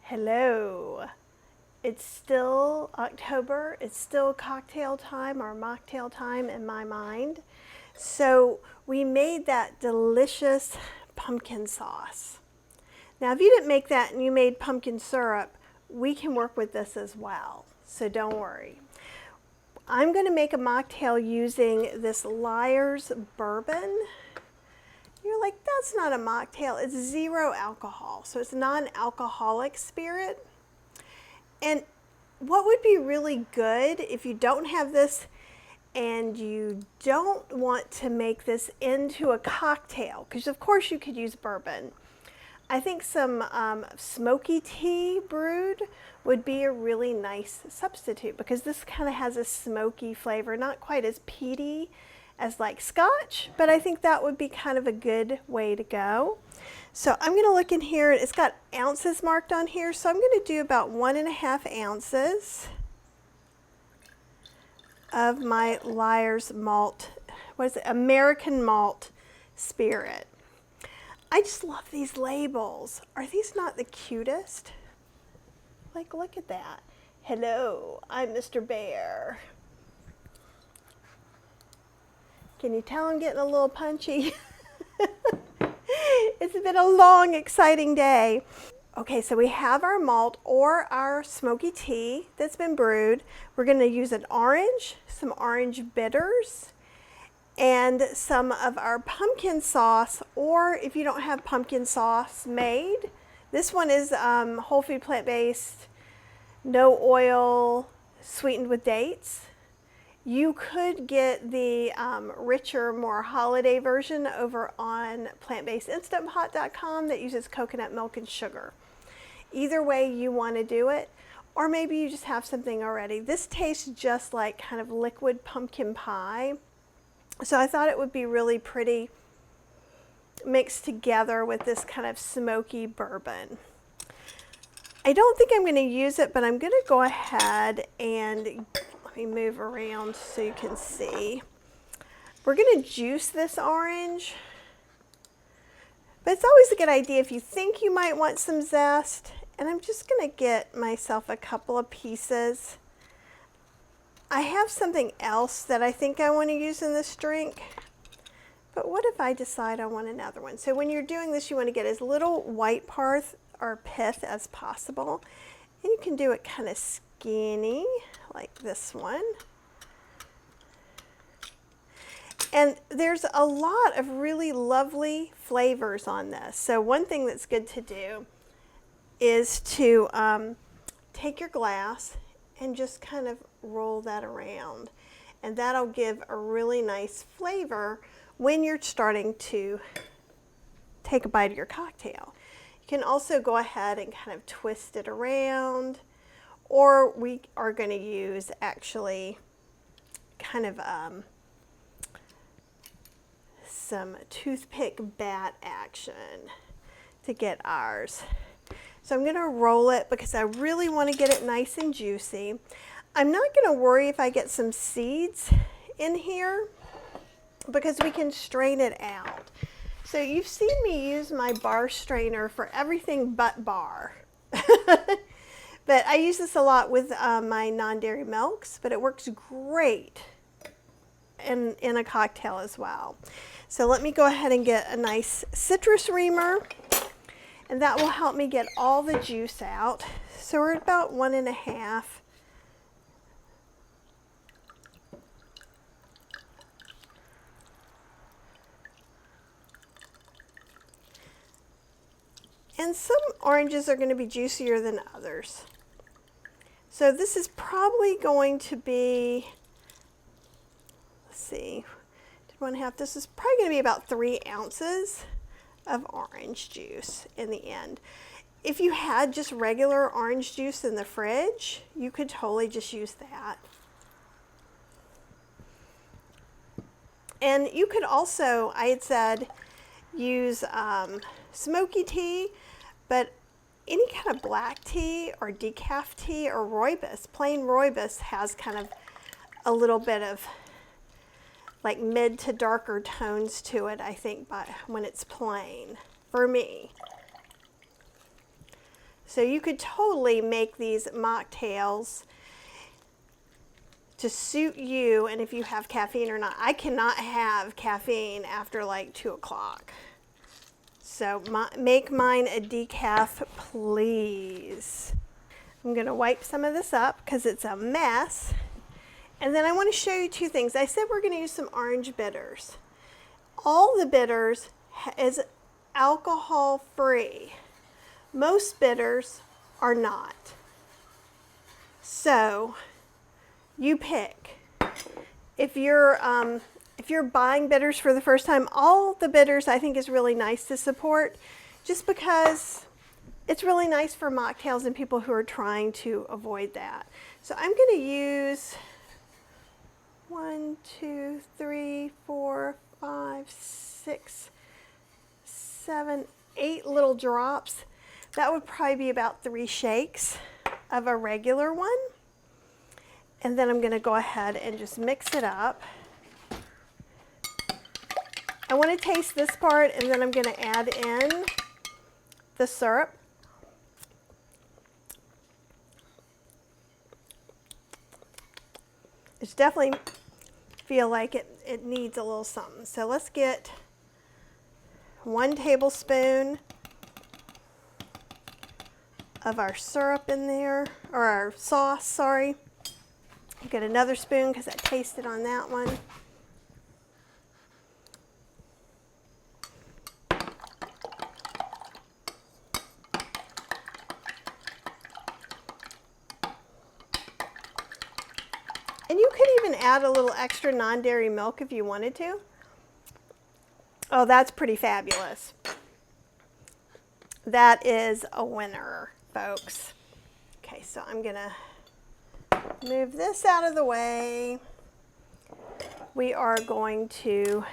Hello. It's still October. It's still cocktail time or mocktail time in my mind. So we made that delicious pumpkin sauce. Now, if you didn't make that and you made pumpkin syrup, we can work with this as well. So don't worry. I'm going to make a mocktail using this Lyres Bourbon. You're like, that's not a mocktail. It's 0 alcohol. So it's non-alcoholic spirit. And what would be really good if you don't have this and you don't want to make this into a cocktail, because of course you could use bourbon. I think some smoky tea brewed would be a really nice substitute, because this kind of has a smoky flavor, not quite as peaty as like scotch, but I think that would be kind of a good way to go. So I'm going to look in here. It's got ounces marked on here, so I'm going to do about 1.5 ounces of my Lyres malt, what is it, American malt spirit. I just love these labels. Are these not the cutest? Like, look at that. Hello, I'm Mr. Bear. Can you tell I'm getting a little punchy? It's been a long, exciting day. Okay, so we have our malt or our smoky tea that's been brewed. We're going to use an orange, some orange bitters, and some of our pumpkin sauce, or if you don't have pumpkin sauce made, this one is whole food plant-based, no oil, sweetened with dates. You could get the richer, more holiday version over on plantbasedinstantpot.com that uses coconut milk and sugar. Either way you want to do it, or maybe you just have something already. This tastes just like kind of liquid pumpkin pie. So I thought it would be really pretty mixed together with this kind of smoky bourbon. I don't think I'm going to use it, but I'm going to go ahead and let me move around so you can see. We're going to juice this orange, but it's always a good idea if you think you might want some zest. And I'm just going to get myself a couple of pieces. I have something else that I think I want to use in this drink, but what if I decide I want another one? So when you're doing this, you want to get as little white part or pith as possible, and you can do it kind of skinny like this one. And there's a lot of really lovely flavors on this. So one thing that's good to do is to take your glass and just kind of roll that around, and that'll give a really nice flavor when you're starting to take a bite of your cocktail. You can also go ahead and kind of twist it around, or we are going to use actually kind of some toothpick bat action to get ours. So I'm going to roll it because I really want to get it nice and juicy. I'm not going to worry if I get some seeds in here, because we can strain it out. So you've seen me use my bar strainer for everything but bar. But I use this a lot with my non-dairy milks, but it works great in a cocktail as well. So let me go ahead and get a nice citrus reamer, and that will help me get all the juice out. So we're at about 1.5. And some oranges are going to be juicier than others. So this is probably going to be, let's see, 1.5. This is probably going to be about 3 ounces of orange juice in the end. If you had just regular orange juice in the fridge, you could totally just use that. And you could also, I had said, use smoky tea, but any kind of black tea or decaf tea or rooibos, plain rooibos has kind of a little bit of like mid to darker tones to it, I think, when it's plain, for me. So you could totally make these mocktails to suit you and if you have caffeine or not. I cannot have caffeine after like 2 o'clock. So make mine a decaf, please. I'm gonna wipe some of this up because it's a mess. And then I want to show you 2 things. I said we're gonna use some orange bitters. All the bitters is alcohol free. Most bitters are not. So you pick. If you're buying bitters for the first time, all the bitters I think is really nice to support just because it's really nice for mocktails and people who are trying to avoid that. So I'm going to use 1, 2, 3, 4, 5, 6, 7, 8 little drops. That would probably be about 3 shakes of a regular one. And then I'm going to go ahead and just mix it up. I want to taste this part, and then I'm going to add in the syrup. It's definitely feel like it needs a little something. So let's get 1 tablespoon of our syrup in there, or our sauce, sorry. Get another spoon because I tasted on that one. And you could even add a little extra non-dairy milk if you wanted to. Oh, that's pretty fabulous. That is a winner, folks. Okay, so I'm gonna move this out of the way. We are going to,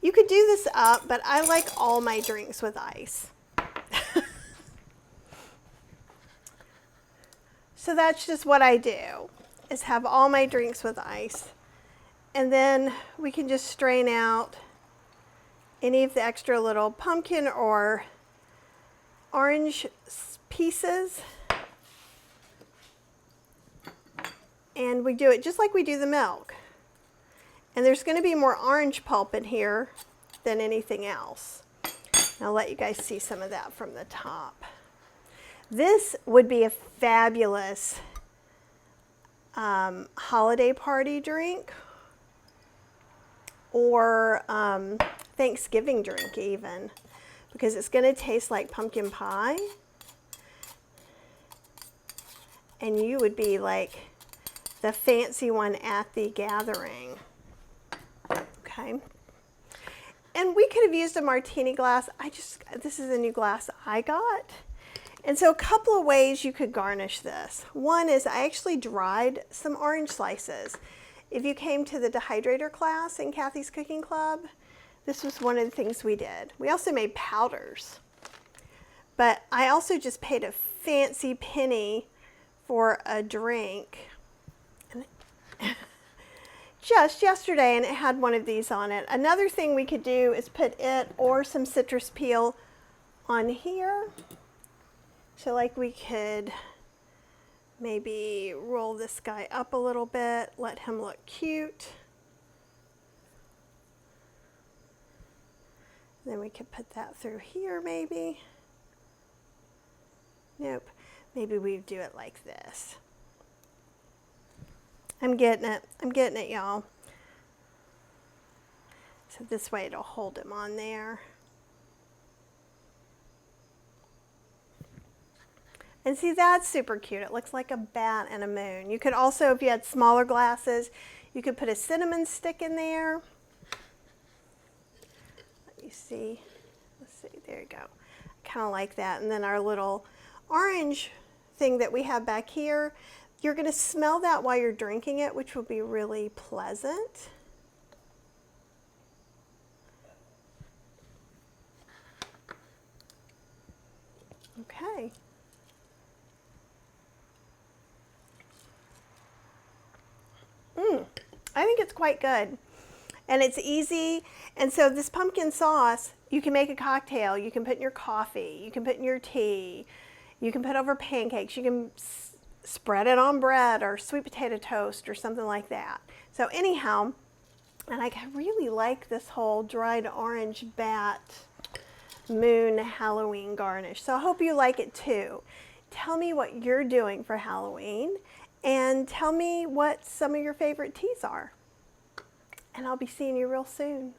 you could do this up, but I like all my drinks with ice. So that's just what I do, is have all my drinks with ice. And then we can just strain out any of the extra little pumpkin or orange pieces. And we do it just like we do the milk. And there's going to be more orange pulp in here than anything else. I'll let you guys see some of that from the top. This would be a fabulous holiday party drink, or Thanksgiving drink even, because it's going to taste like pumpkin pie. And you would be like the fancy one at the gathering. Okay. And we could have used a martini glass. This is a new glass I got. And so a couple of ways you could garnish this. One is I actually dried some orange slices. If you came to the dehydrator class in Kathy's Cooking Club, this was one of the things we did. We also made powders. But I also just paid a fancy penny for a drink just yesterday, and it had one of these on it. Another thing we could do is put it or some citrus peel on here. So like we could maybe roll this guy up a little bit, let him look cute. Then we could put that through here maybe. Nope, maybe we do it like this. I'm getting it, y'all. So this way it'll hold him on there. And see, that's super cute. It looks like a bat and a moon. You could also, if you had smaller glasses, you could put a cinnamon stick in there. Let me see. Let's see, there you go. I kind of like that. And then our little orange thing that we have back here, you're going to smell that while you're drinking it, which will be really pleasant. Okay. I think it's quite good. And it's easy. And so this pumpkin sauce, You can make a cocktail. You can put in your coffee. You can put in your tea. You can put over pancakes. You can spread it on bread or sweet potato toast or something like that. So anyhow, and I really like this whole dried orange bat moon Halloween garnish. So I hope you like it too. Tell me what you're doing for Halloween and tell me what some of your favorite teas are. And I'll be seeing you real soon.